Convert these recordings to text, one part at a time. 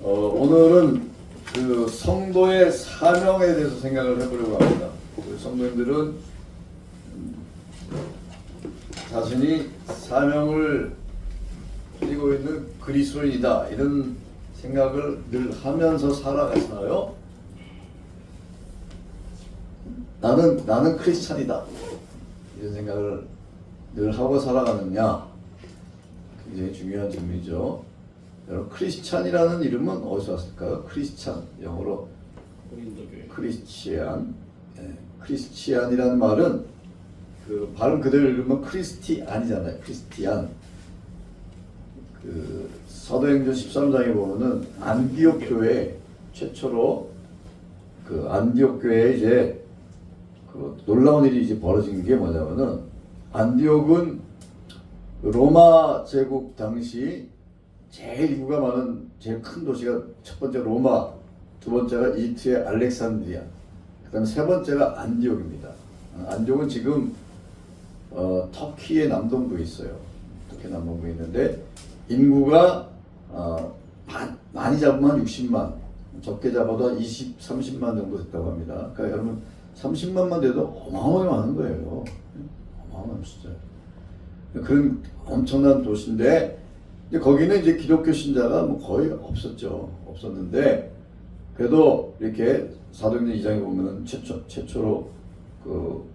오늘은 그 성도의 사명에 대해서 생각을 해보려고 합니다. 우리 성도님들은 자신이 사명을 띠고 있는 그리스도인이다 이런 생각을 늘 하면서 살아가시나요? 나는 크리스찬이다 이런 생각을 늘 하고 살아가느냐, 굉장히 중요한 질문이죠. 여러분, 크리스찬이라는 이름은 어디서 왔을까요? 크리스찬, 영어로 크리스치안. 크리스치안이라는 말은 그 발음 그대로 읽으면 크리스티안이잖아요. 크리스티안. 그 사도행전 13장에 보면은 안디옥 교회 최초로 그 안디옥 교회에 이제 그 놀라운 일이 이제 벌어진 게 뭐냐면은, 안디옥은 로마 제국 당시 제일 인구가 많은 제일 큰 도시가 첫 번째 로마, 두 번째가 이집트의 알렉산드리아, 그 다음에 세 번째가 안디옥입니다. 안디옥은 지금 터키의 남동부에 있어요. 터키 남동부에 있는데 인구가 많이 잡으면 한 60만, 적게 잡아도 한 20, 30만 정도 됐다고 합니다. 그러니까 여러분 30만만 돼도 어마어마하게 많은 거예요. 어마어마한 숫자예요. 그런 엄청난 도시인데 거기는 이제 기독교 신자가 뭐 거의 없었는데 그래도 이렇게 사도행전 2장에 보면은 최초로 그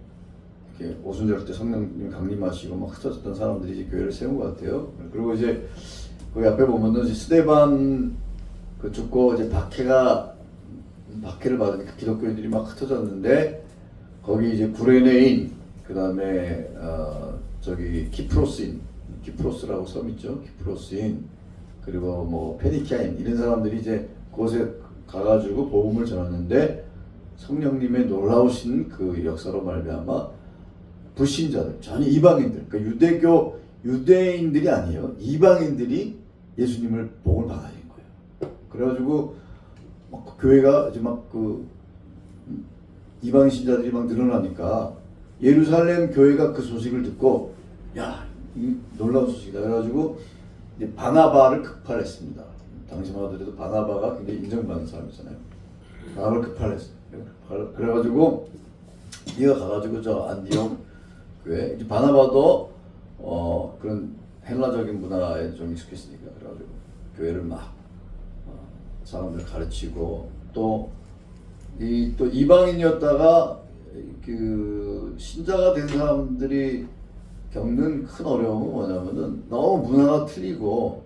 이렇게 오순절 때 성령님 강림하시고 막 흩어졌던 사람들이 이제 교회를 세운 것 같아요. 그리고 이제 거기 앞에 보면은 이제 스데반 그 죽고 이제 박해를 받으니까 기독교인들이 막 흩어졌는데 거기 이제 구레네인, 그 다음에 저기 키프로스라고 섬 있죠. 키프로스인, 그리고 뭐 페니키아인, 이런 사람들이 이제 그곳에 가가지고 복음을 전하는데 성령님의 놀라우신 그 역사로 말미암아 불신자들, 전혀 이방인들, 그러니까 유대인들이 아니에요. 이방인들이 예수님을 복음을 받아들인 거예요. 그래가지고 막 교회가 이제 막 그 이방인 신자들이 막 늘어나니까 예루살렘 교회가 그 소식을 듣고, 야, 이 놀라운 소식이다. 그래가지고 이제 바나바를 급발했습니다. 당시만 하더라도 바나바가 굉장히 인정받는 사람이잖아요. 바나바를 급발했어요. 그래가지고 네가 가가지고 저 안디옥 교회, 이제 바나바도 그런 헬라적인 문화에 좀 익숙했으니까 그래가지고 교회를 막 사람들 가르치고, 또 이방인이었다가 그 신자가 된 사람들이 겪는 큰 어려움은 뭐냐면은 너무 문화가 틀리고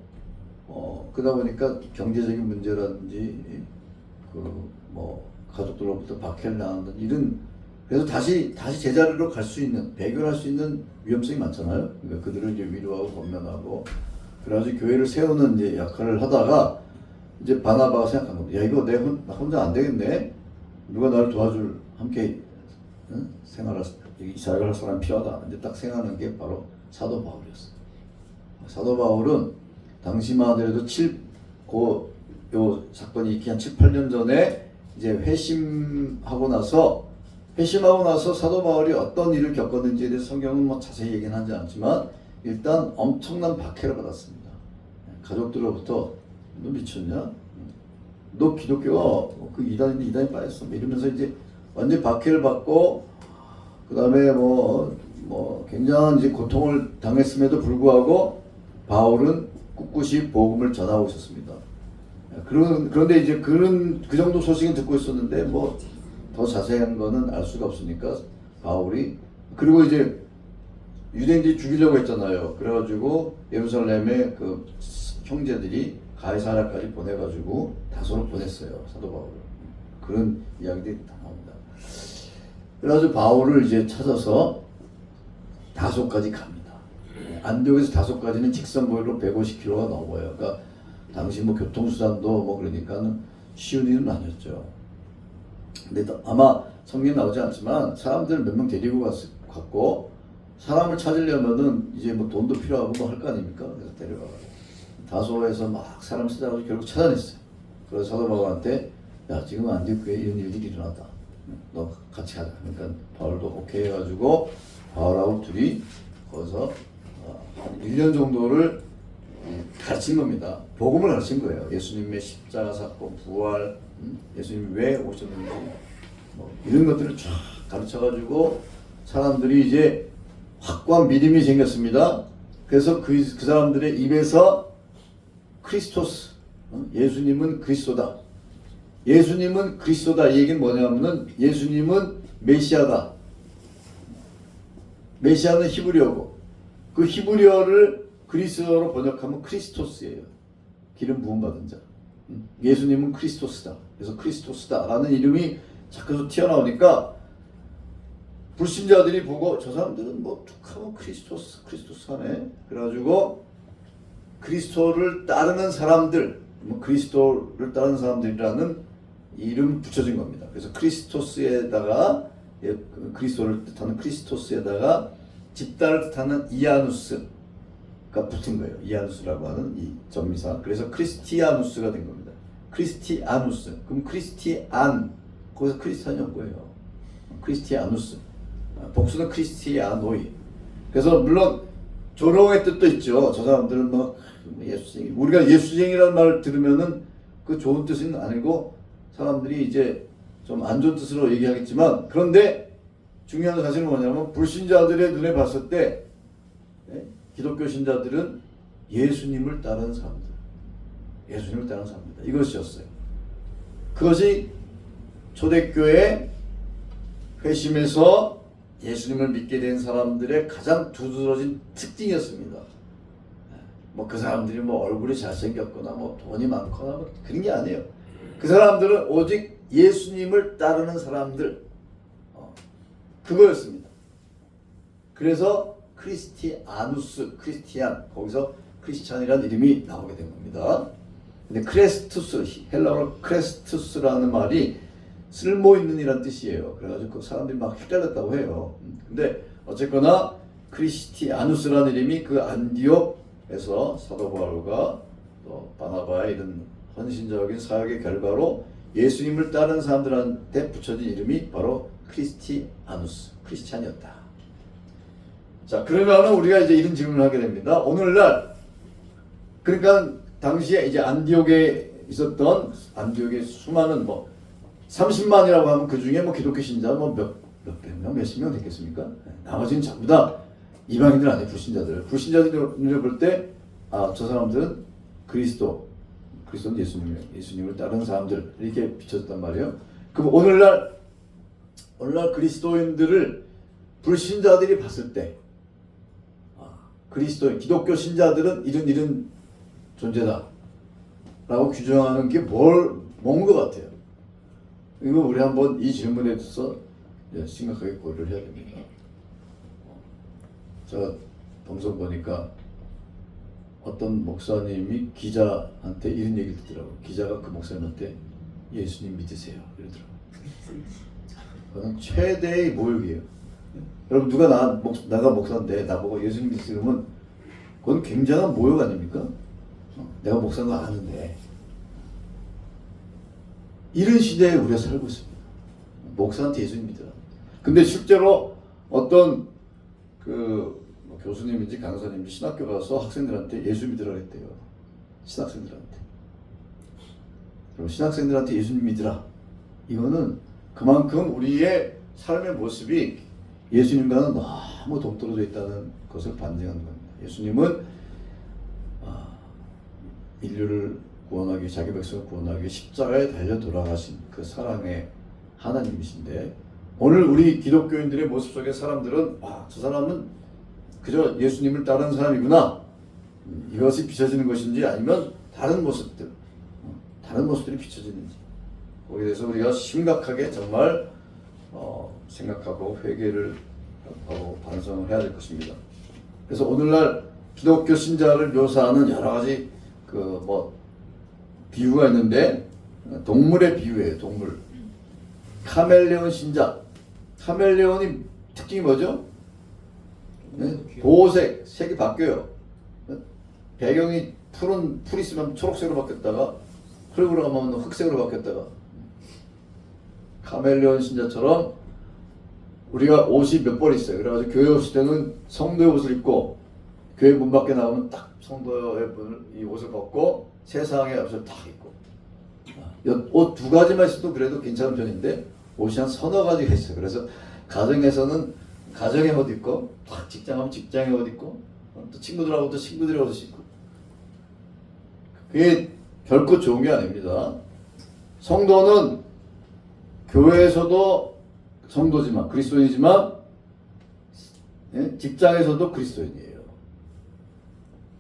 그러다 보니까 경제적인 문제라든지 그 뭐 가족들로부터 박해를 당한다든지 이런, 그래서 다시 제자리로 갈 수 있는, 배교할 수 있는 위험성이 많잖아요. 그러니까 그들을 이제 위로하고 권면하고, 그래가지고 교회를 세우는 이제 역할을 하다가 이제 바나바가 생각한 겁니다. 야, 이거 나 혼자 안 되겠네. 누가 나를 도와줄, 함께 이 사역을 할 사람이 필요하다. 이제 딱 생각하는 게 바로 사도 바울이었어요. 사도 바울은 당시만 하더라도 요 사건이 있기 한 7, 8년 전에 이제 회심하고 나서 사도 바울이 어떤 일을 겪었는지에 대해서 성경은 뭐 자세히 얘기는 하지 않지만 일단 엄청난 박해를 받았습니다. 가족들로부터 너 미쳤냐? 너 기독교가 그 이단이 빠졌어. 이러면서 이제 완전 박해를 받고, 그 다음에 뭐 굉장한 이제 고통을 당했음에도 불구하고 바울은 꿋꿋이 복음을 전하고 있었습니다. 그런데 이제 그 정도 소식은 듣고 있었는데 뭐 더 자세한 거는 알 수가 없으니까 바울이, 그리고 이제 유대인들이 죽이려고 했잖아요. 그래가지고 예루살렘에 그 형제들이 가이사랴까지 보내가지고 다소를 보냈어요, 사도 바울을. 그런 이야기들이 다 나옵니다. 그래가지고 바울을 이제 찾아서 다소까지 갑니다. 안디옥에서 다소까지는 직선거리로 150km가 넘어요. 그러니까 당시 뭐 교통수단도 뭐 그러니까 쉬운 일은 아니었죠. 근데 아마 성경에 나오지 않지만 사람들 몇 명 데리고 갔고, 사람을 찾으려면은 이제 뭐 돈도 필요하고 뭐 할 거 아닙니까? 그래서 데려가고 다소에서 막 사람 찾아가지고 결국 찾아냈어요. 그래서 사도 바울한테, 야, 지금 안디옥 교회에 이런 일들이 일어났다. 너 같이 가자. 그러니까 바울도 오케이 해가지고 바울하고 둘이 거기서 한 1년 정도를 가르친 겁니다. 복음을 가르친 거예요. 예수님의 십자가 사건, 부활, 예수님이 왜 오셨는지 뭐 이런 것들을 쫙 가르쳐가지고 사람들이 이제 확고한 믿음이 생겼습니다. 그래서 그 사람들의 입에서 크리스토스, 예수님은 그리스도다. 예수님은 그리스도다. 이 얘기는 뭐냐면은 예수님은 메시아다. 메시아는 히브리어고 그 히브리어를 그리스어로 번역하면 크리스토스예요. 기름 부음 받은 자. 예수님은 크리스토스다. 그래서 크리스토스다라는 이름이 자꾸 튀어나오니까 불신자들이 보고 저 사람들은 뭐 툭하면 크리스토스 하네. 그래가지고 그리스도를 따르는 사람들, 그리스도를 따르는 사람들이라는 이름 붙여진 겁니다. 그래서 크리스토스에다가 그리스도를 뜻하는 크리스토스에다가 집단을 뜻하는 이아누스가 붙은 거예요. 이아누스라고 하는 이 전미사. 그래서 크리스티아누스가 된 겁니다. 크리스티아누스. 그럼 크리스티안, 거기서 크리스찬이 온 거예요. 크리스티아누스. 복수는 크리스티아노이. 그래서 물론 조롱의 뜻도 있죠. 저 사람들은 뭐 예수쟁이. 우리가 예수쟁이라는 말을 들으면은 그 좋은 뜻은 아니고 사람들이 이제 좀 안 좋은 뜻으로 얘기하겠지만, 그런데 중요한 사실은 뭐냐면 불신자들의 눈에 봤을 때 기독교 신자들은 예수님을 따르는 사람들, 예수님을 따르는 사람입니다. 이것이었어요. 그것이 초대교회 회심에서 예수님을 믿게 된 사람들의 가장 두드러진 특징이었습니다. 뭐 그 사람들이 뭐 얼굴이 잘생겼거나 뭐 돈이 많거나 뭐 그런 게 아니에요. 그 사람들은 오직 예수님을 따르는 사람들, 그거였습니다. 그래서 크리스티아누스, 크리스티안, 거기서 크리스찬이라는 이름이 나오게 된 겁니다. 근데 크레스투스, 헬라어로 크레스투스라는 말이 쓸모 있는 이란 뜻이에요. 그래가지고 그 사람들이 막 헷갈렸다고 해요. 근데 어쨌거나 크리스티아누스라는 이름이 그 안디옥에서 사도 바울과 또 바나바의 이런 헌신적인 사역의 결과로 예수님을 따르는 사람들한테 붙여진 이름이 바로 크리스티아누스, 크리스찬이었다. 자, 그러면 우리가 이제 이런 질문을 하게 됩니다. 오늘날, 그러니까 당시에 이제 안디옥에 있었던 안디옥의 수많은 뭐 30만이라고 하면 그 중에 뭐 기독교 신자 뭐 몇백 명, 몇십 명 됐겠습니까? 나머지는 전부 다 이방인들 아니에요, 불신자들. 불신자들이 눈에 볼 때, 아, 저 사람들은 그리스도는 예수님을 따르는 사람들, 이렇게 비춰졌단 말이에요. 그럼 오늘날 그리스도인들을 불신자들이 봤을 때, 그리스도인, 기독교 신자들은 이런 존재다 라고 규정하는 게 뭔 것 같아요? 이거 우리 한번 이 질문에 대해서 심각하게 고려를 해야 됩니다. 제가 방송 보니까 어떤 목사님이 기자한테 이런 얘기를 듣더라고요. 기자가 그 목사님한테 예수님 믿으세요 이러더라고요. 그건 최대의 모욕이에요. 여러분, 누가 나가 목사인데 나보고 예수님 믿으세요 그러면 그건 굉장한 모욕 아닙니까? 내가 목사인 거 아는데. 이런 시대에 우리가 살고 있습니다. 목사한테 예수님 믿으라. 근데 실제로 어떤 뭐 교수님인지 강사님인지 신학교 가서 학생들한테 예수 믿으라 했대요. 신학생들한테. 그럼 신학생들한테 예수님 믿으라. 이거는 그만큼 우리의 삶의 모습이 예수님과는 너무 동떨어져 있다는 것을 반증하는 겁니다. 예수님은 인류를 구원하기, 자기 백성을 구원하기 위해 십자가에 달려 돌아가신 그 사랑의 하나님이신데, 오늘 우리 기독교인들의 모습 속의 사람들은 저 사람은 그저 예수님을 따르는 사람이구나, 이것이 비춰지는 것인지 아니면 다른 모습들이 비춰지는지, 거기에 대해서 우리가 심각하게 정말 생각하고 회개를 하고 반성을 해야 될 것입니다. 그래서 오늘날 기독교 신자를 묘사하는 여러 가지 비유가 있는데, 동물의 비유예요. 동물. 카멜레온 신자. 카멜레온이 특징이 뭐죠? 보호색, 색이 바뀌어요. 배경이 풀 있으면 초록색으로 바뀌었다가 흙으로 가면 흑색으로 바뀌었다가. 카멜레온 신자처럼 우리가 옷이 몇 벌 있어요. 그래가지고 교회 오실 때는 성도의 옷을 입고 교회 문 밖에 나오면 딱 성도의 이 옷을 벗고 세상의 옷을 딱 입고, 옷 두 가지만 있어도 그래도 괜찮은 편인데 옷이 한 서너 가지가 있어요. 그래서 가정에서는 가정의 옷 입고, 딱 직장 하면 직장의 옷 입고, 또 친구들하고 또 친구들의 옷을 입고. 그게 결코 좋은 게 아닙니다. 성도는 교회에서도 성도지만, 그리스도인이지만, 예? 직장에서도 그리스도인이에요.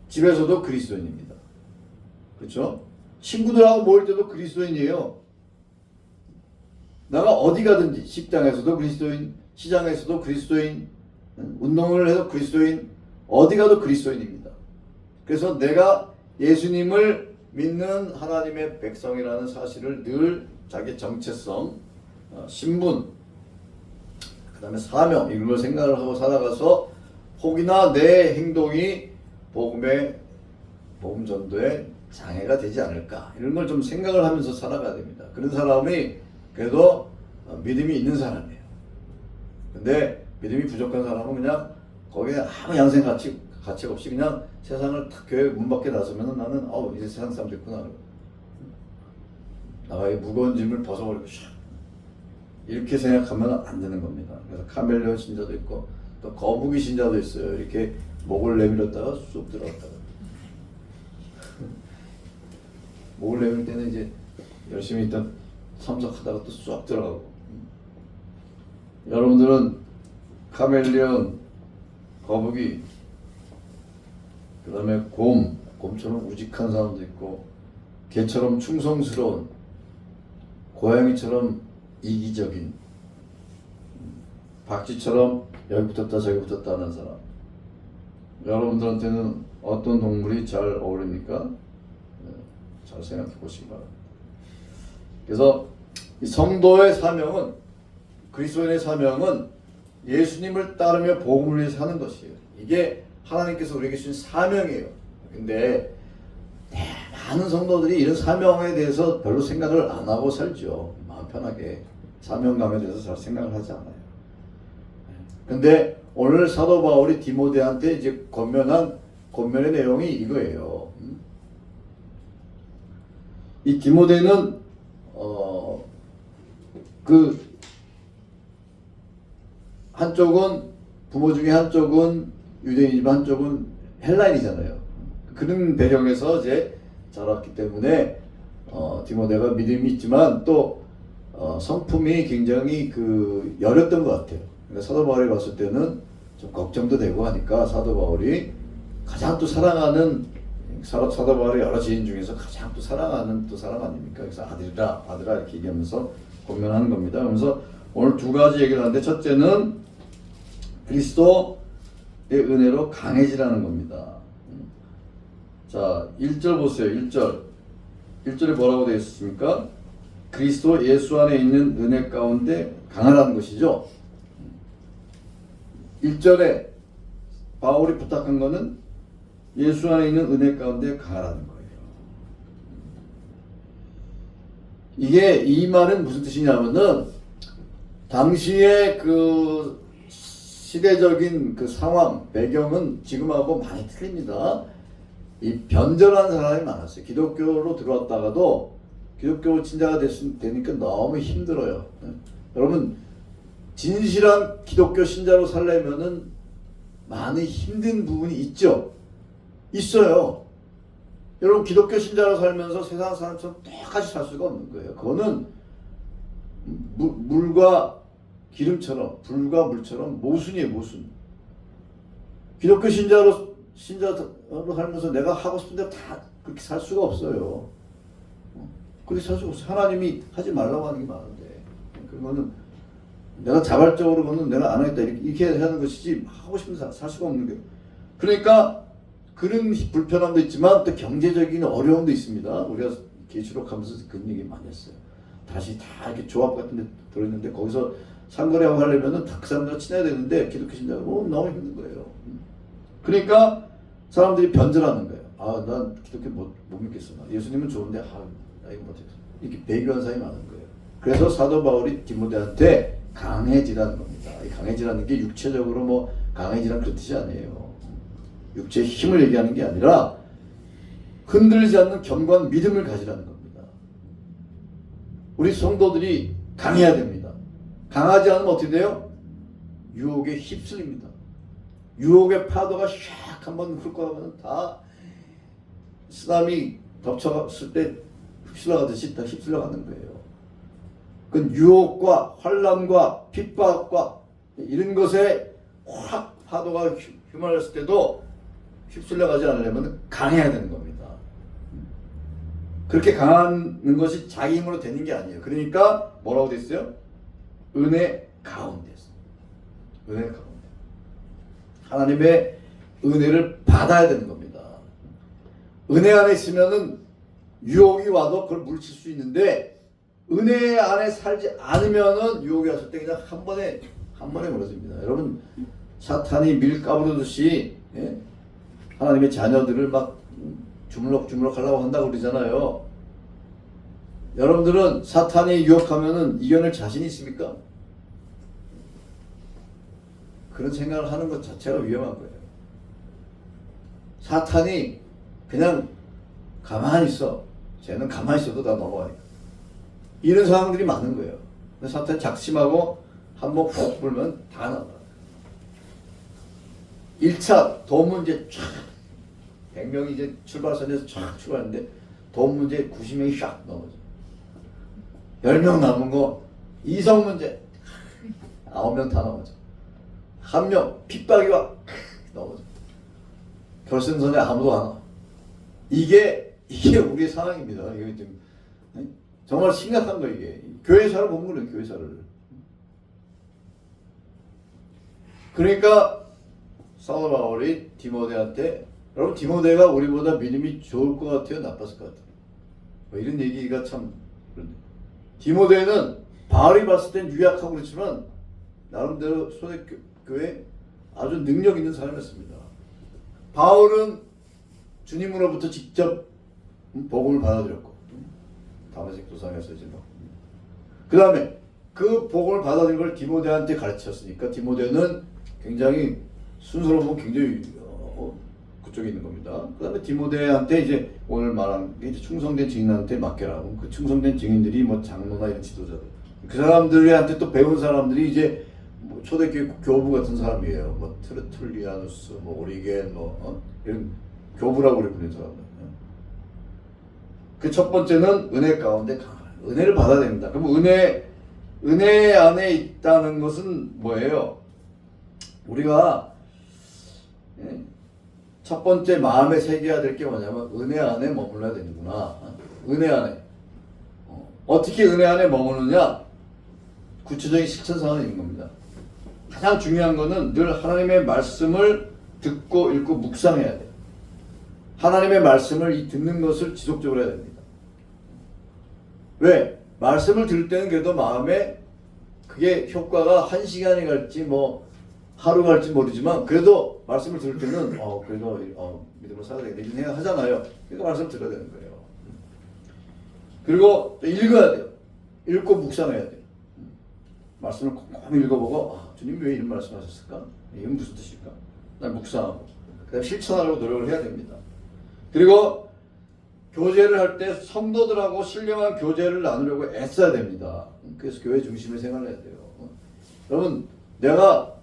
집에서도 그리스도인입니다. 그렇죠? 친구들하고 모일 때도 그리스도인이에요. 내가 어디 가든지 식당에서도 그리스도인, 시장에서도 그리스도인, 운동을 해도 그리스도인, 어디 가도 그리스도인입니다. 그래서 내가 예수님을 믿는 하나님의 백성이라는 사실을 늘 자기 정체성, 신분, 그 다음에 사명, 이런 걸 생각을 하고 살아가서 혹이나 내 행동이 복음 전도에 장애가 되지 않을까, 이런 걸 좀 생각을 하면서 살아가야 됩니다. 그런 사람이 그래도 믿음이 있는 사람이에요. 근데 믿음이 부족한 사람은 그냥 거기에 아무 양생 가치 없이 그냥 세상을 탁 교회 문 밖에 나서면은 나는 이제 세상 사람 됐구나, 나의 무거운 짐을 벗어버리고 이렇게 생각하면 안 되는 겁니다. 그래서 카멜레온 신자도 있고 또 거북이 신자도 있어요. 이렇게 목을 내밀었다가 쑥 들어갔다가 목을 내밀 때는 이제 열심히 일단 참석하다가 또 쑥 들어가고. 여러분들은 카멜레온, 거북이, 그 다음에 곰처럼 우직한 사람도 있고, 개처럼 충성스러운, 고양이처럼 이기적인, 박쥐처럼 여기 붙었다 저기 붙었다 하는 사람. 여러분들한테는 어떤 동물이 잘 어울립니까? 잘 생각해 보시기 바랍니다. 그래서 이 성도의 사명은, 그리스도인의 사명은 예수님을 따르며 복음을 위해서 사는 것이에요. 이게 하나님께서 우리에게 주신 사명이에요. 근데 많은 성도들이 이런 사명에 대해서 별로 생각을 안 하고 살죠. 마음 편하게 사명감에 대해서 잘 생각을 하지 않아요. 근데 오늘 사도 바울이 디모데한테 이제 권면의 내용이 이거예요. 이 디모데는 한쪽은 부모 중에 한쪽은 유대인이지만 한쪽은 헬라인이잖아요. 그런 배경에서 이제 자랐기 때문에 디모데가 믿음이 있지만 또 성품이 굉장히 여렸던 것 같아요. 그러니까 사도 바울이 봤을 때는 좀 걱정도 되고 하니까 사도 바울이 가장 또 사랑하는, 사도 바울의 여러 지인 중에서 가장 또 사랑하는 또 사람 아닙니까? 그래서 아들아 이렇게 얘기하면서 권면하는 겁니다. 그러면서 오늘 두 가지 얘기를 하는데, 첫째는 그리스도의 은혜로 강해지라는 겁니다. 자, 1절 보세요. 1절에 뭐라고 되어 있습니까? 그리스도 예수 안에 있는 은혜 가운데 강하라는 것이죠. 1절에 바울이 부탁한 것은 예수 안에 있는 은혜 가운데 강하라는 거예요. 이 말은 무슨 뜻이냐면은, 당시의 시대적인 상황, 배경은 지금하고 많이 틀립니다. 이 변절한 사람이 많았어요. 기독교로 들어왔다가도 기독교 신자가 되니까 너무 힘들어요. 여러분, 진실한 기독교 신자로 살려면은 많이 힘든 부분이 있죠? 있어요. 여러분, 기독교 신자로 살면서 세상 사람처럼 똑같이 살 수가 없는 거예요. 그거는 물과 기름처럼, 불과 물처럼 모순이에요, 모순. 기독교 신자로 살면서 내가 하고 싶은 대로 다 그렇게 살 수가 없어요. 그렇게 살 수가 없어요. 하나님이 하지 말라고 하는 게 많은데, 그거는 내가 자발적으로 그거는 내가 안 하겠다 이렇게 하는 것이지, 하고 싶은 대로 살 수가 없는 거예요. 그러니까 그런 불편함도 있지만 또 경제적인 어려움도 있습니다. 우리가 계시록하면서 그런 얘기 많이 했어요. 다시 다 이렇게 조합 같은 데 들어있는데 거기서 상거래하고 하려면은 다 그 사람들과 친해야 되는데 기독교 신자가 너무 힘든 거예요. 그러니까 사람들이 변절하는 거예요. 난 기독교 못 믿겠어. 예수님은 좋은데 나 이거 못하겠어. 이렇게 배교한 사람이 많은 거예요. 그래서 사도 바울이 디모데한테 강해지라는 겁니다. 이 강해지라는 게 육체적으로 강해지라는 그런 뜻이 아니에요. 육체의 힘을 얘기하는 게 아니라 흔들리지 않는 견고한 믿음을 가지라는 겁니다. 우리 성도들이 강해야 됩니다. 강하지 않으면 어떻게 돼요? 유혹에 휩쓸립니다. 유혹의 파도가 샥 한번 훑고 가면 다 쓰나미 덮쳐갔을 때 휩쓸려가듯이 다 휩쓸려가는 거예요. 그 유혹과 환난과 핍박과 이런 것에 확 파도가 휘말렸을 때도 휩쓸려가지 않으려면 강해야 되는 겁니다. 그렇게 강한 것이 자기 힘으로 되는 게 아니에요. 그러니까 뭐라고 돼 있어요? 은혜 가운데서. 은혜 가운데. 하나님의 은혜를 받아야 되는 겁니다. 은혜 안에 있으면은 유혹이 와도 그걸 물칠 수 있는데 은혜 안에 살지 않으면은 유혹이 왔을 때 그냥 한 번에 무너집니다. 여러분 사탄이 밀 까부르듯이 하나님의 자녀들을 막 주물럭주물럭 하려고 한다고 그러잖아요. 여러분들은 사탄이 유혹하면은 이겨낼 자신이 있습니까? 그런 생각을 하는 것 자체가 위험한 거예요. 사탄이 그냥 가만히 있어. 쟤는 가만히 있어도 다 넘어가니까. 이런 상황들이 많은 거예요. 사탄이 작심하고 한번 푹 불면 다 나가. 1차 돈 문제 쫙 100명이 이제 출발선에서 쫙 출발했는데 돈 문제 90명이 샥 넘어져. 10명 남은 거 이성 문제 9명 다 넘어져. 한 명 핍박이 와 넘어져. 결승선에 아무도 안 와. 이게 우리의 상황입니다. 이게 좀 정말 심각한 거 이게. 교회사를 본 거는 교회사를. 그러니까 사도 바울이 디모데한테 여러분 디모데가 우리보다 믿음이 좋을 것 같아요? 나빴을 것 같아요? 뭐 이런 얘기가 참 그런데 디모데는 바울이 봤을 땐 유약하고 그렇지만 나름대로 초대교회 아주 능력 있는 사람이었습니다. 바울은 주님으로부터 직접 복음을 받아들였고 다메섹 도상에서 이제 그 다음에 그 복음을 받아들인 걸 디모데한테 가르쳤으니까 디모데는 굉장히 순서로 보면 굉장히 그쪽에 있는 겁니다. 그 다음에 디모데한테 이제 오늘 말한 게 이제 충성된 증인한테 맡겨라고. 그 충성된 증인들이 뭐 장로나 이런 지도자들. 그 사람들한테 또 배운 사람들이 이제 뭐 초대교회 교부 같은 사람이에요. 뭐 트르툴리아누스, 뭐 오리겐, 이런 교부라고 우리 부르는 사람들. 그 첫 번째는 은혜 가운데 강한 은혜를 받아야 됩니다. 그럼 은혜 안에 있다는 것은 뭐예요? 우리가 첫 번째 마음에 새겨야 될 게 뭐냐면 은혜 안에 머물러야 되는구나. 은혜 안에. 어떻게 은혜 안에 머무느냐? 구체적인 실천상은 있는 겁니다. 가장 중요한 거는 늘 하나님의 말씀을 듣고 읽고 묵상해야 돼요. 하나님의 말씀을 이 듣는 것을 지속적으로 해야 됩니다. 왜? 말씀을 들을 때는 그래도 마음에 그게 효과가 1시간이 갈지 뭐 하루 갈지 모르지만 그래도 말씀을 들을 때는 그래도 믿음으로 살아야 되겠다 이런 생각 하잖아요. 그러니까 말씀을 들어야 되는 거예요. 그리고 또 읽어야 돼요. 읽고 묵상해야 돼요. 말씀을 꼼꼼히 읽어보고 주님 왜 이런 말씀하셨을까? 이건 무슨 뜻일까? 난 묵상하고 그다음에 실천하려고 노력을 해야 됩니다. 그리고 교제를 할 때 성도들하고 신령한 교제를 나누려고 애써야 됩니다. 그래서 교회 중심의 생활을 해야 돼요. 여러분 내가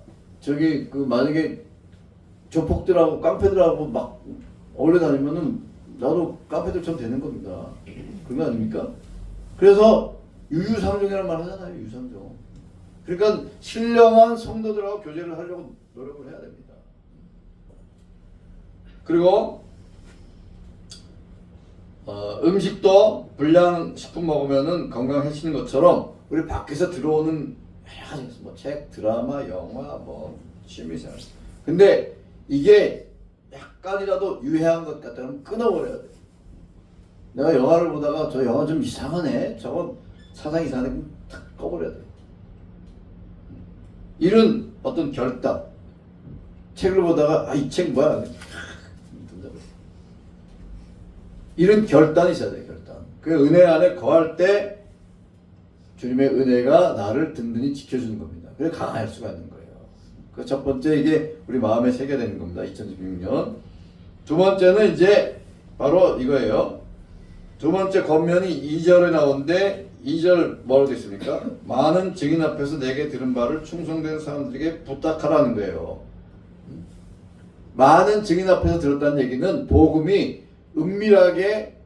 만약에 조폭들하고 깡패들하고 막 어울려 다니면은 나도 깡패들처럼 되는 겁니다. 그런 거 아닙니까? 그래서 유유상종이라는 말 하잖아요. 유유상종. 그러니까 신령한 성도들하고 교제를 하려고 노력을 해야 됩니다. 그리고 음식도 불량식품 먹으면은 건강해지는 것처럼 우리 밖에서 들어오는 여러 가지 뭐 책, 드라마, 영화, 뭐 취미생활. 근데 이게 약간이라도 유해한 것 같다면 끊어버려야 돼. 내가 영화를 보다가 저 영화 좀 이상하네. 저건 사상 이상하네. 탁 꺼버려야 돼. 이런 어떤 결단. 책을 보다가 이 책 뭐야? 이런 결단이 있어야 돼. 결단. 그 은혜 안에 거할 때 주님의 은혜가 나를 든든히 지켜주는 겁니다. 그래서 강할 수가 있는 거예요. 그 첫 번째 이게 우리 마음에 새겨되는 겁니다. 2016년. 두 번째는 이제 바로 이거예요. 두 번째 겉면이 2절에 나오는데 2절 뭐라고 되어 있습니까? 많은 증인 앞에서 내게 들은 바를 충성된 사람들에게 부탁하라는 거예요. 많은 증인 앞에서 들었다는 얘기는 복음이 은밀하게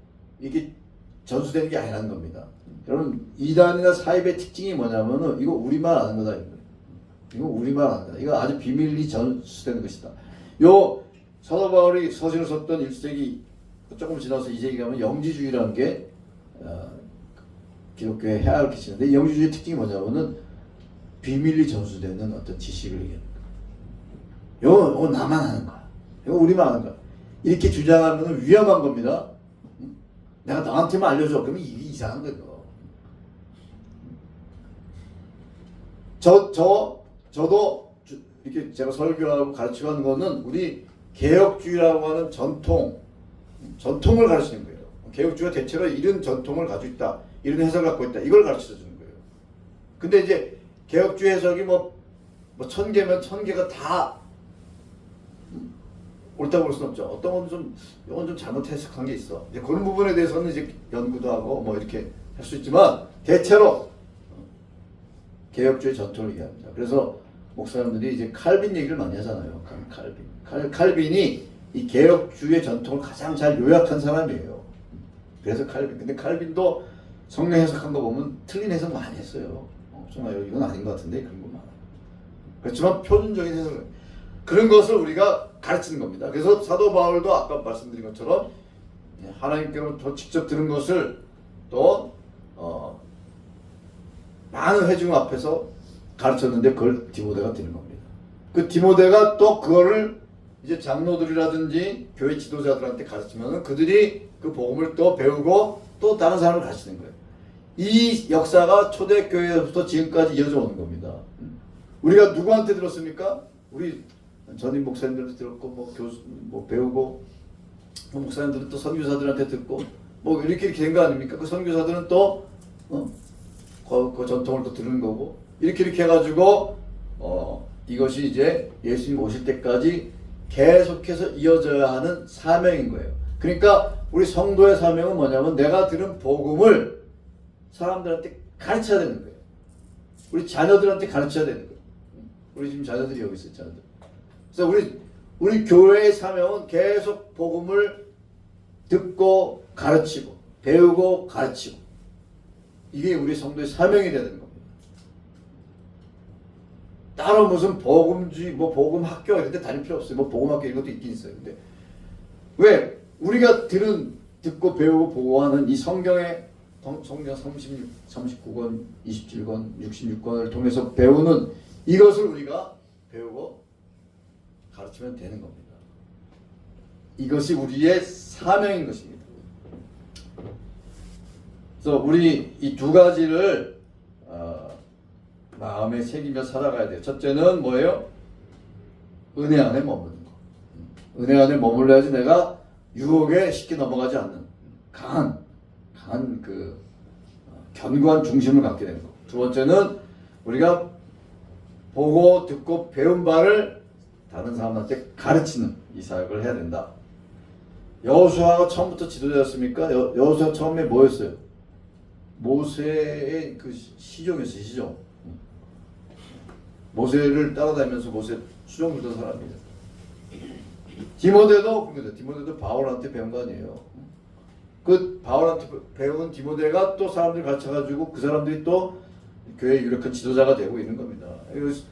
이게 전수되는 게 아니라는 겁니다. 여러분 이단이나 사입의 특징이 뭐냐면은 이거 우리만 아는 거다. 이거 우리만 아는 거다. 이거 아주 비밀리 전수되는 것이다. 요 사도 바울이 서신을 썼던 1세기 조금 지나서 2세기 가면 영지주의라는 게 기독교에 해악을 끼치는데, 영지주의 특징이 뭐냐면은 비밀리 전수되는 어떤 지식을 얘기하는 거야. 이거 나만 아는 거야. 이거 우리만 아는 거야. 이렇게 주장하면 위험한 겁니다. 내가 너한테만 알려줘. 그러면 이게 이상한 거예요. 저도 이렇게 제가 설교하고 가르치고 하는 거는 우리 개혁주의라고 하는 전통을 가르치는 거예요. 개혁주의가 대체로 이런 전통을 가지고 있다, 이런 해석을 갖고 있다, 이걸 가르쳐 주는 거예요. 근데 이제 개혁주의 해석이 뭐 1000개면 1000개가 다 옳다고 볼 수는 없죠. 어떤 건 이건 좀 잘못 해석한 게 있어. 이제 그런 부분에 대해서는 이제 연구도 하고 뭐 이렇게 할 수 있지만, 대체로 개혁주의 전통을 얘기합니다. 그래서 목사님들이 이제 칼빈 얘기를 많이 하잖아요. 칼빈이 이 개혁주의 전통을 가장 잘 요약한 사람이에요. 그래서 칼빈. 근데 칼빈도 성경 해석한 거 보면 틀린 해석 많이 했어요. 정말 이건 아닌 것 같은데 그런 거 많아요. 그렇지만 표준적인 해석을, 그런 것을 우리가 가르치는 겁니다. 그래서 사도 바울도 아까 말씀드린 것처럼 하나님께로부터 직접 들은 것을 또 많은 회중 앞에서 가르쳤는데 그걸 디모데가 드는 겁니다. 그 디모데가 또 그거를 이제 장로들이라든지 교회 지도자들한테 가르치면 그들이 그 복음을 또 배우고 또 다른 사람을 가르치는 거예요. 이 역사가 초대교회부터 지금까지 이어져 오는 겁니다. 우리가 누구한테 들었습니까? 우리 전임 목사님들도 들었고, 뭐 교수, 뭐 배우고, 목사님들은 또 선교사들한테 듣고, 뭐 이렇게 된 거 아닙니까? 그 선교사들은 또 그 전통을 또 들은 거고, 이렇게 해가지고 이것이 이제 예수님 오실 때까지 계속해서 이어져야 하는 사명인 거예요. 그러니까 우리 성도의 사명은 뭐냐면 내가 들은 복음을 사람들한테 가르쳐야 되는 거예요. 우리 자녀들한테 가르쳐야 되는 거예요. 우리 지금 자녀들이 여기 있어요, 자녀들. 그래서 우리 교회의 사명은 계속 복음을 듣고 가르치고 배우고 가르치고, 이게 우리 성도의 사명이 되는 겁니다. 따로 무슨 복음주의, 뭐 복음 학교 이런 데 다닐 필요 없어요. 뭐 복음 학교 이런 것도 있긴 있어요. 근데 왜 우리가 듣고 배우고 보고하는 이 성경의 성경 39권, 27권, 66권을 통해서 배우는 이것을 우리가 배우고 가르치면 되는 겁니다. 이것이 우리의 사명인 것입니다. 그래서 우리 이 두 가지를 마음에 새기며 살아가야 돼요. 첫째는 뭐예요? 은혜 안에 머무는 거. 은혜 안에 머물러야지 내가 유혹에 쉽게 넘어가지 않는 강한 그 견고한 중심을 갖게 되는 거. 두 번째는 우리가 보고 듣고 배운 바를 다른 사람한테 가르치는 이 사역을 해야 된다. 여호수아가 처음부터 지도자였습니까? 여호수아 처음에 뭐였어요? 모세의 그 시종이었어요. 시종. 모세를 따라다니면서 모세 수종 부르던 사람이에요. 디모데도 바울한테 배운 거 아니에요. 그 바울한테 배운 디모데가 또 사람들 가르쳐가지고 그 사람들이 또 교회 유력한 지도자가 되고 있는 겁니다.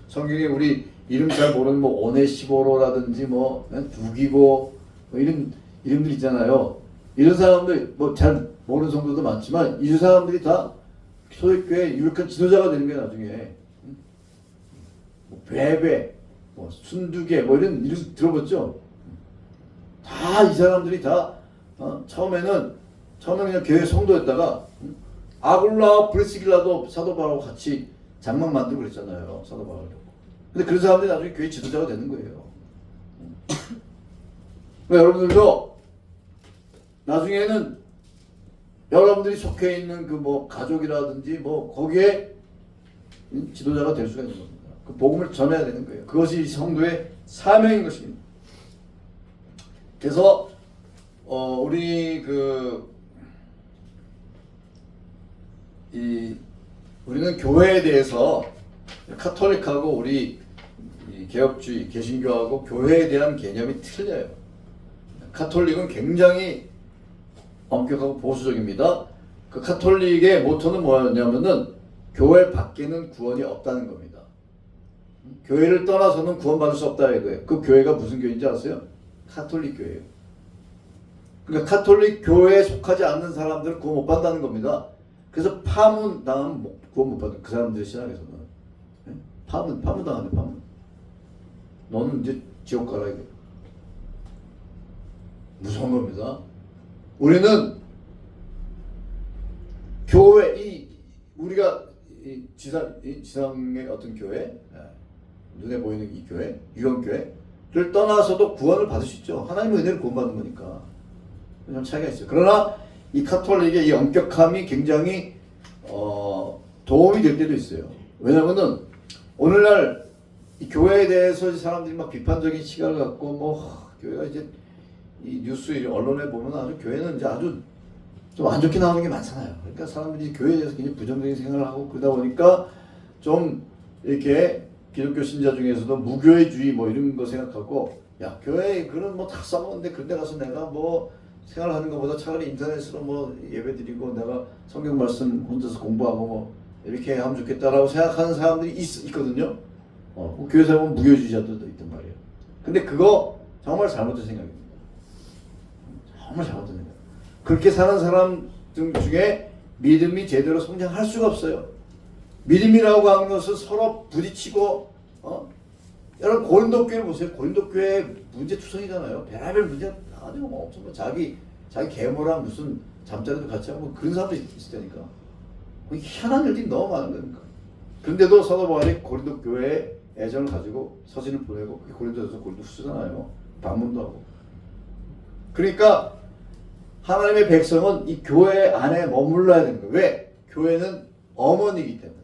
성경에 우리 이름 잘 모르는 뭐 오네시보로라든지 뭐 두기고 뭐 이런 이름들 있잖아요. 이런 사람들 뭐 잘 모르는 성도도 많지만 이 사람들이 다 초대교회 유력한 지도자가 되는 거예요. 나중에 뭐 베베, 뭐 순두개 뭐 이런 이름 들어봤죠? 다 이 사람들이 다 처음에는 그냥 교회 성도였다가 아굴라와 브리스길라도 사도 바울하고 같이 장막 만들고 그랬잖아요. 사도 바울. 근데 그런 사람들이 나중에 교회 지도자가 되는 거예요. 여러분들도 나중에는 여러분들이 속해 있는 그 뭐 가족이라든지 뭐 거기에 지도자가 될 수가 있는 겁니다. 그 복음을 전해야 되는 거예요. 그것이 성도의 사명인 것입니다. 그래서 우리 우리는 교회에 대해서 카톨릭하고 우리 개혁주의, 개신교하고 교회에 대한 개념이 틀려요. 카톨릭은 굉장히 엄격하고 보수적입니다. 그 카톨릭의 모토는 뭐였냐면은 교회 밖에는 구원이 없다는 겁니다. 교회를 떠나서는 구원받을 수 없다 이거예요. 그 교회가 무슨 교회인지 아세요? 카톨릭 교회예요. 그러니까 카톨릭 교회에 속하지 않는 사람들은 구원 못 받는다는 겁니다. 그래서 파문 당하면 구원 못 받는 그 사람들의 신학에서는 파문 당하네. 파문. 너는 이제 지옥 가라 이거. 무서운 겁니다. 우리는 교회 우리가 지상의 어떤 교회, 눈에 보이는 이 교회, 유형교회를 떠나서도 구원을 받을 수 있죠. 하나님의 은혜를 구원받는 거니까. 좀 차이가 있어요. 그러나 이 카톨릭의 이 엄격함이 굉장히 도움이 될 때도 있어요. 왜냐면은 오늘날 이 교회에 대해서 사람들이 막 비판적인 시각을 갖고 교회가 이제 이 뉴스 언론에 보면 아주 교회는 이제 아주 좀 안 좋게 나오는 게 많잖아요. 그러니까 사람들이 교회에 대해서 굉장히 부정적인 생각을 하고 그러다 보니까 좀 이렇게 기독교 신자 중에서도 무교회주의 이런 거 생각하고 야 교회 그런 다 써먹는데 그런데 가서 내가 생활하는 것보다 차라리 인터넷으로 예배드리고 내가 성경 말씀 혼자서 공부하고 이렇게 하면 좋겠다라고 생각하는 사람들이 있거든요. 교회에서 보면 무교주의자들도 있단 말이에요. 근데 그거 정말 잘못된 생각입니다. 정말 잘못된 생각. 그렇게 사는 사람 중에 믿음이 제대로 성장할 수가 없어요. 믿음이라고 하는 것은 서로 부딪히고 여러분 고린도 교회 보세요. 고린도 교회 문제투성이잖아요. 별의별 문제 아주 엄청 자기 계모랑 무슨 잠자리도 같이 하고 그런 사람도 있을 테니까 희한한 일들이 너무 많은 거니까. 그런데도 사도 바울이 고린도 교회에 애정을 가지고 서신을 보내고 고린도에서 고린도 후서잖아요. 방문도 하고. 그러니까 하나님의 백성은 이 교회 안에 머물러야 되는 거예요. 왜? 교회는 어머니이기 때문에.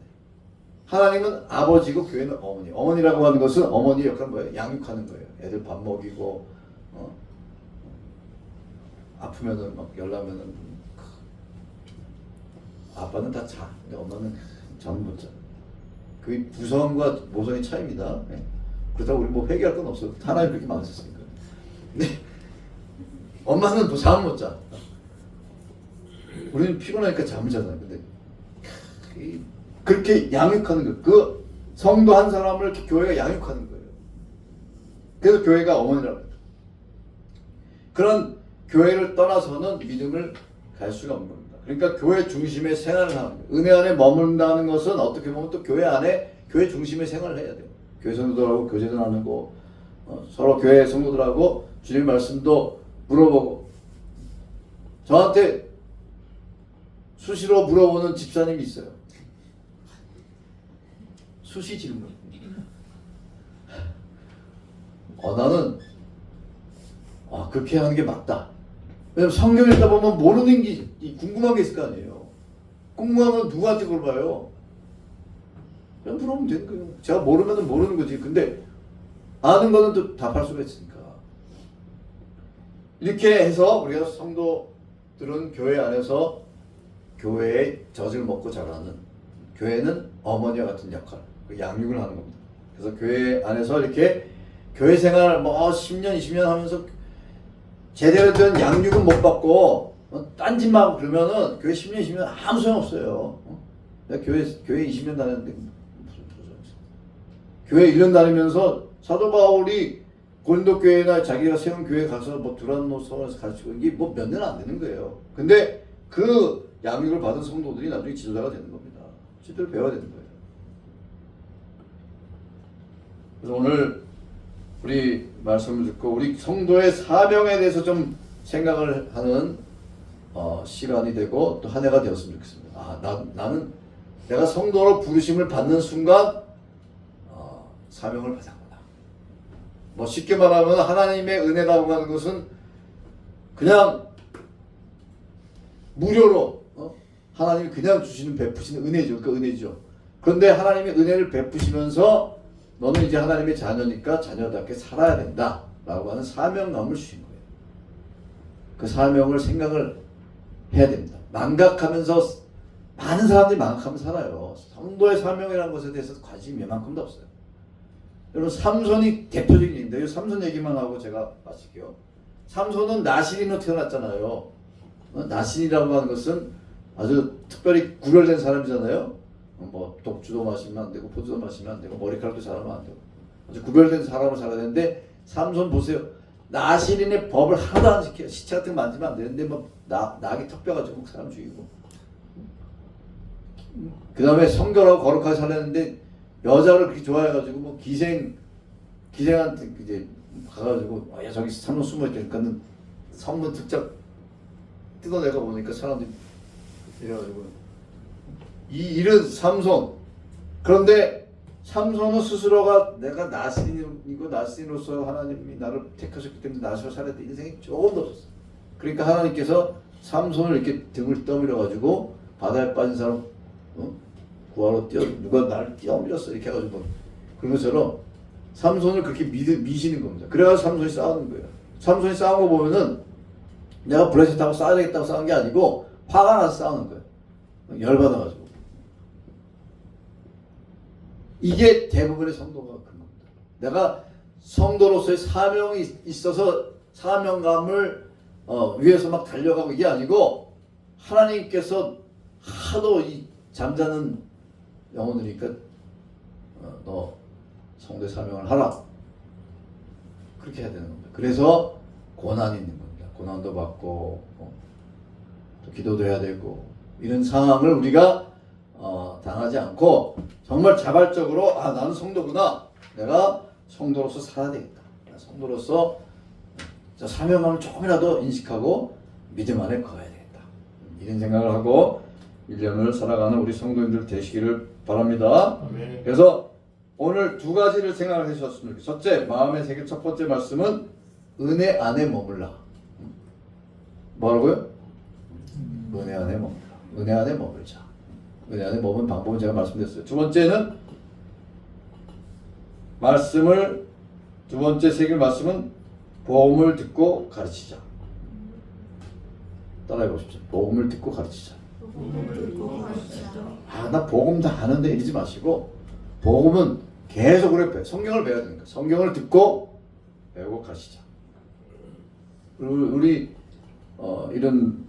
하나님은 아버지고 교회는 어머니. 어머니라고 하는 것은 어머니의 역할은 뭐예요? 양육하는 거예요. 애들 밥 먹이고 아프면은 열나면은 아빠는 다 자. 근데 엄마는 잠을 못 자. 그게 부성과 모성의 차이입니다. 네. 그렇다고 우리 회개할 건 없어. 하나님 그렇게 만드셨으니까. 근데 엄마는 잠을 못 자. 우리는 피곤하니까 잠을 자잖아요. 근데 그렇게 양육하는 거예요. 그 성도 한 사람을 교회가 양육하는 거예요. 그래서 교회가 어머니라고 해요. 그런 교회를 떠나서는 믿음을 갈 수가 없는 겁니다. 그러니까 교회 중심의 생활을 하는 거예요. 은혜 안에 머문다는 것은 어떻게 보면 또 교회 안에 교회 중심의 생활을 해야 돼요. 교회 성도들하고 교제도 나누고 서로 교회 성도들하고 주님 말씀도 물어보고. 저한테 수시로 물어보는 집사님이 있어요. 수시 질문. 나는 그렇게 하는 게 맞다. 왜냐면 성경 읽다 보면 모르는 게 궁금한 게 있을 거 아니에요. 궁금하면 누구한테 물어봐요? 그냥 물어보면 되는 거예요. 제가 모르면 모르는 거지. 근데 아는 거는 또 답할 수가 있으니까. 이렇게 해서 우리가 성도들은 교회 안에서 교회의 젖을 먹고 자라는, 교회는 어머니와 같은 역할, 양육을 하는 겁니다. 그래서 교회 안에서 이렇게 교회 생활 10년, 20년 하면서 제대로 된 양육은 못 받고 딴짓만 하고 그러면은 교회 10년, 20년 아무 소용 없어요. 내가 교회 20년 다녔는데 무슨 소용없어. 교회 1년 다니면서 사도 바울이 고린도 교회나 자기가 세운 교회 가서 두란노서에서 가르치고 이게 몇 년 안 되는 거예요. 근데 그 양육을 받은 성도들이 나중에 지도자가 되는 겁니다. 지도를 배워야 되는 거예요. 그래서 오늘 우리 말씀을 듣고 우리 성도의 사명에 대해서 좀 생각을 하는 시간이 되고 또 한 해가 되었으면 좋겠습니다. 나는 내가 성도로 부르심을 받는 순간 사명을 받았구나. 쉽게 말하면 하나님의 은혜라고 하는 것은 그냥 무료로 하나님이 그냥 주시는 베푸시는 은혜죠. 그 은혜죠. 그런데 하나님의 은혜를 베푸시면서 너는 이제 하나님의 자녀니까 자녀답게 살아야 된다 라고 하는 사명감을 주신 거예요. 그 사명을 생각을 해야 됩니다. 망각하면서 많은 사람들이 망각하면 살아요. 성도의 사명이라는 것에 대해서 관심이 이만큼도 없어요. 여러분 삼손이 대표적인 얘기인데요. 삼손 얘기만 하고 제가 마칠게요. 삼손은 나실인으로 태어났잖아요. 나실이라고 하는 것은 아주 특별히 구별된 사람이잖아요. 뭐 독주도 마시면 안 되고 포도도 마시면 안 되고 머리카락도 자르면 안 되고 아주 구별된 사람으로 살아야 되는데 삼손 보세요. 나실인의 법을 하나도 안 지켜요. 시체 같은 거 만지면 안 되는데 뭐 낙이 턱뼈 가지고 사람 죽이고 그 다음에 성결하고 거룩하게 살았는데 여자를 그렇게 좋아해가지고 뭐 기생한테 이제 가가지고 야 저기 삼손 숨어있다니까는 성문 특작 뜯어내가 보니까 사람들이 이래가지고 이런 삼손. 그런데 삼손은 스스로가 내가 나신이고 나신으로서 하나님이 나를 택하셨기 때문에 나시로 살아야 돼 인생이 조금도 없었어. 그러니까 하나님께서 삼손을 이렇게 등을 떠밀어 가지고 바다에 빠진 사람 구하러 누가 나를 떠밀었어 이렇게 해가지고 그런 것처럼 삼손을 그렇게 미시는 겁니다. 그래가지고 삼손이 싸우는 거예요. 삼손이 싸운 거 보면은 내가 브레셋하고 싸워야 되겠다고 싸운 게 아니고 화가 나서 싸우는 거예요. 열받아가지고. 이게 대부분의 성도가 그런 겁니다. 내가 성도로서의 사명이 있어서 사명감을 위해서 막 달려가고 이게 아니고 하나님께서 하도 이 잠자는 영혼이니까 너 성도의 사명을 하라. 그렇게 해야 되는 겁니다. 그래서 고난이 있는 겁니다. 고난도 받고 또 기도도 해야 되고 이런 상황을 우리가 당하지 않고 정말 자발적으로 나는 성도구나. 내가 성도로서 살아야 되겠다. 성도로서 사명감을 조금이라도 인식하고 믿음 안에 거해야 되겠다. 이런 생각을 하고 1년을 살아가는 우리 성도님들 되시기를 바랍니다. 아멘. 그래서 오늘 두 가지를 생각을 해주셨으면 좋겠어요. 첫째, 마음의 세계 첫 번째 말씀은 은혜 안에 머물라. 뭐라고요? 은혜 안에 머물라. 은혜 안에 머물자. 은혜 안에 머무는 방법은 제가 말씀드렸어요. 두 번째는 두 번째 새길 말씀은 복음을 듣고 가르치자. 따라해 보십시오. 복음을 듣고 가르치자. 나 복음 다 아는데 이러지 마시고 복음은 계속 그래 성경을 배워야 되니까 성경을 듣고 배우고 가르치자. 우리 이런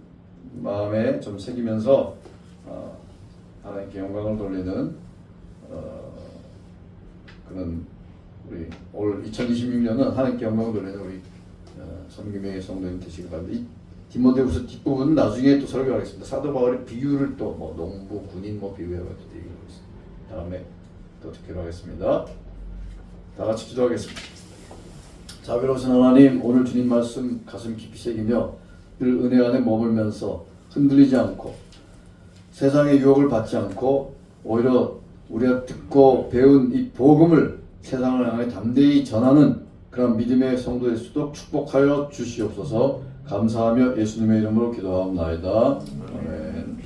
마음에 좀 새기면서 하나님께 영광을 돌리는 그런 우리 올 2026년은 하나님께 영광을 돌리는 우리 섬김의 성도님 되시길 바랍니다. 이 디모데후서 뒷부분은 나중에 또 설교하겠습니다. 사도 바울의 비유를 또 뭐 농부, 군인 뭐 비유해가지고 얘기하겠습니다. 다음에 또 듣기로 하겠습니다. 다 같이 기도하겠습니다. 자비로우신 하나님, 오늘 주님 말씀 가슴 깊이 새기며 늘 은혜 안에 머물면서 흔들리지 않고 세상의 유혹을 받지 않고 오히려 우리가 듣고 배운 이 복음을 세상을 향해 담대히 전하는 그런 믿음의 성도 될 수 있도록 축복하여 주시옵소서. 감사하며 예수님의 이름으로 기도하옵나이다. 아멘.